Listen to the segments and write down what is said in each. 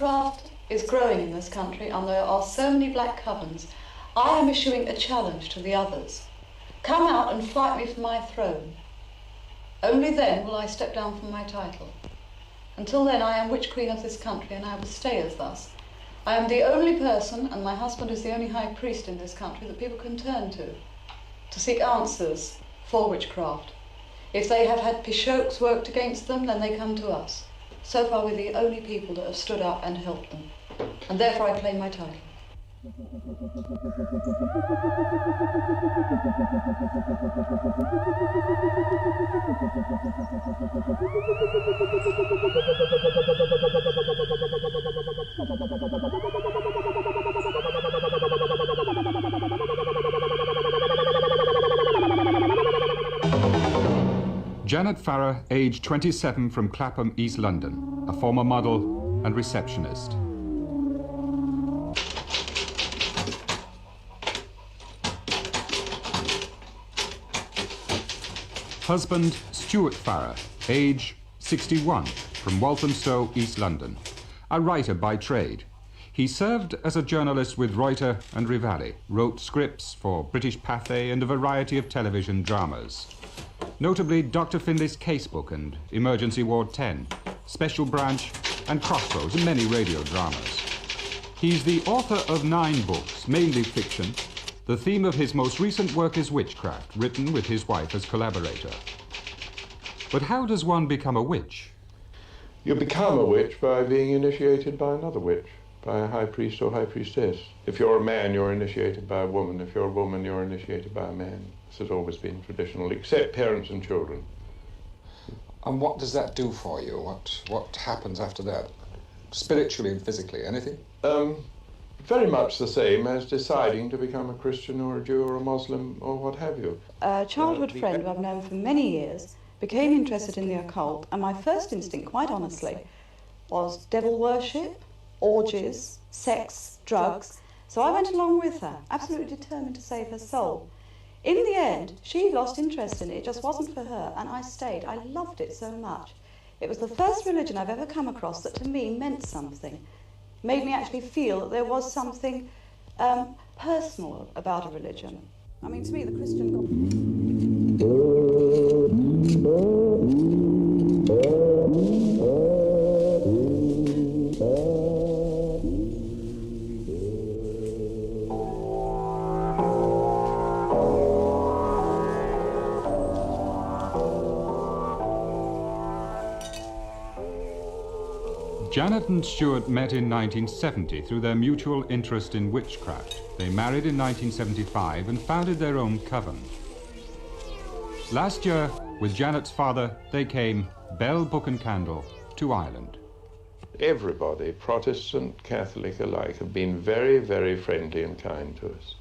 Witchcraft is growing in this country, and there are so many black covens. I am issuing a challenge to the others. Come out and fight me for my throne. Only then will I step down from my title. Until then, I am Witch Queen of this country, and I will stay as thus. I am the only person, and my husband is the only high priest in this country, that people can turn to seek answers for witchcraft. If they have had piseogs worked against them, then they come to us. So far, we're the only people that have stood up and helped them, and therefore I claim my title. Janet Farrar, aged 27, from Clapham, East London, a former model and receptionist. Husband, Stewart Farrar, age 61, from Walthamstow, East London, a writer by trade. He served as a journalist with Reuters and Rivalli, wrote scripts for British Pathé and a variety of television dramas. Notably Dr. Finlay's Casebook and Emergency Ward 10, Special Branch and Crossroads, and many radio dramas. He's the author of 9 books, mainly fiction. The theme of his most recent work is Witchcraft, written with his wife as collaborator. But how does one become a witch? You become a witch by being initiated by another witch, by a high priest or high priestess. If you're a man, you're initiated by a woman. If you're a woman, you're initiated by a man. This has always been traditional, except parents and children. And what does that do for you? What happens after that? Spiritually and physically, anything? Very much the same as deciding to become a Christian or a Jew or a Muslim or what have you. A childhood friend who I've known for many years became interested in the occult, and my first instinct, quite honestly, was devil worship, orgies, sex, drugs. So I went along with her, absolutely determined to save her soul. In the end, she lost interest in it. It just wasn't for her, and I stayed. I loved it so much. It was the first religion I've ever come across that to me meant something, made me actually feel that there was something personal about a religion. I mean, to me, the Christian Janet and Stewart met in 1970 through their mutual interest in witchcraft. They married in 1975 and founded their own coven. Last year, with Janet's father, they came, bell, book and candle, to Ireland. Everybody, Protestant, Catholic alike, have been very, very friendly and kind to us.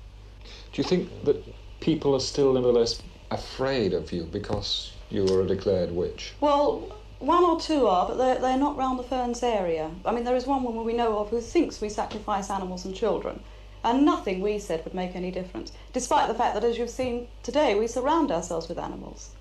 Do you think that people are still nevertheless afraid of you because you are a declared witch? Well, 1 or 2 are, but they're not round the Ferns area. I mean, there is one woman we know of who thinks we sacrifice animals and children, and nothing we said would make any difference, despite the fact that, as you've seen today, we surround ourselves with animals.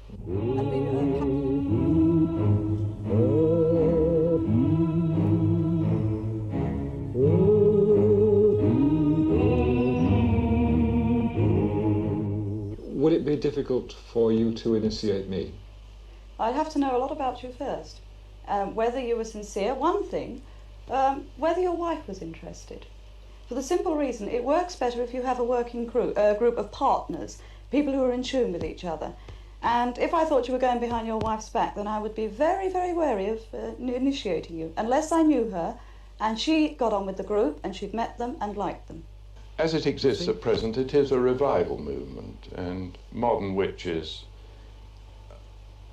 Would it be difficult for you to initiate me? I'd have to know a lot about you first. Whether you were sincere, one thing, whether your wife was interested. For the simple reason, it works better if you have a working group of partners, people who are in tune with each other. And if I thought you were going behind your wife's back, then I would be very, very wary of initiating you, unless I knew her, and she got on with the group, and she'd met them and liked them. As it exists at present, it is a revival movement, and modern witches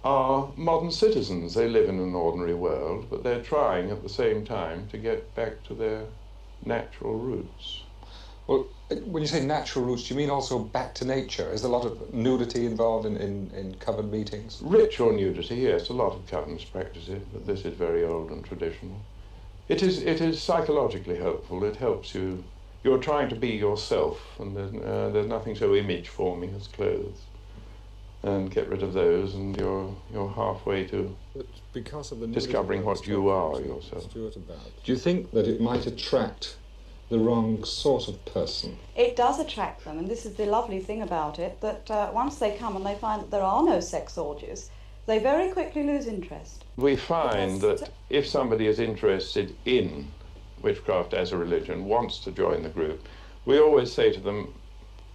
are modern citizens. They live in an ordinary world, but they're trying at the same time to get back to their natural roots. Well, when you say natural roots, do you mean also back to nature? Is there a lot of nudity involved in coven meetings? Ritual nudity, yes. A lot of covens practice it, but this is very old and traditional. It is psychologically helpful. It helps you. You're trying to be yourself, and there's nothing so image-forming as clothes. and get rid of those, and you're halfway to because of the discovering what you are yourself. Do you think that it might attract the wrong sort of person? It does attract them, and this is the lovely thing about it, that once they come and they find that there are no sex orgies, they very quickly lose interest. We find that if somebody is interested in witchcraft as a religion, wants to join the group, we always say to them,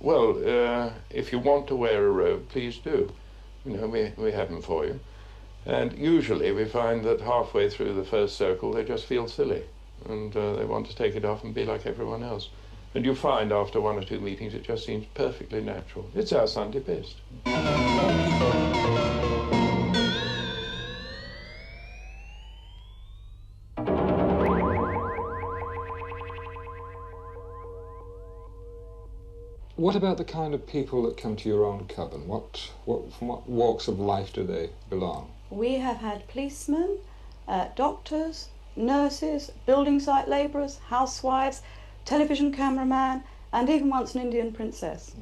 well, if you want to wear a robe, please do. You know, we have them for you. And usually we find that halfway through the first circle they just feel silly, and they want to take it off and be like everyone else. And you find after one or two meetings it just seems perfectly natural. It's our Sunday best. What about the kind of people that come to your own coven? From what walks of life do they belong? We have had policemen, doctors, nurses, building site labourers, housewives, television cameraman, and even once an Indian princess.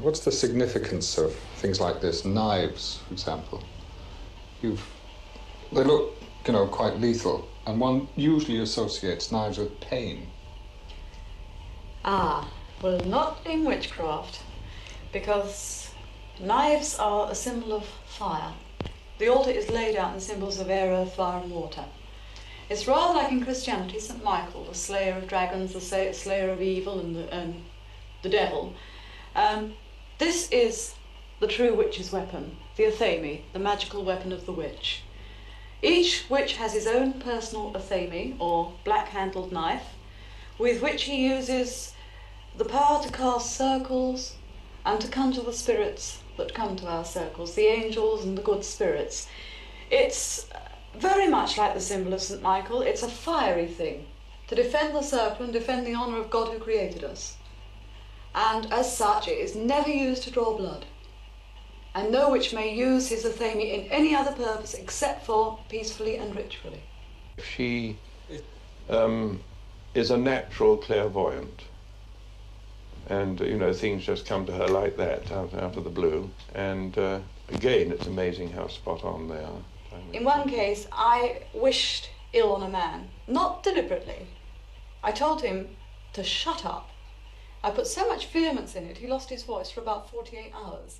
What's the significance of things like this? Knives, for example. They look, quite lethal, and one usually associates knives with pain. Well, not in witchcraft, because knives are a symbol of fire. The altar is laid out in symbols of air, earth, fire, and water. It's rather like in Christianity, St. Michael, the slayer of dragons, the slayer of evil, and the devil. This is the true witch's weapon, the athame, the magical weapon of the witch. Each witch has his own personal athame, or black-handled knife, with which he uses the power to cast circles and to conjure the spirits that come to our circles, the angels and the good spirits. It's very much like the symbol of St. Michael. It's a fiery thing, to defend the circle and defend the honour of God who created us. And as such, it is never used to draw blood. And no witch may use his athame in any other purpose except for peacefully and ritually. She is a natural clairvoyant. And, things just come to her like that, out of the blue. And again, it's amazing how spot on they are. In one case, I wished ill on a man, not deliberately. I told him to shut up. I put so much vehemence in it, he lost his voice for about 48 hours.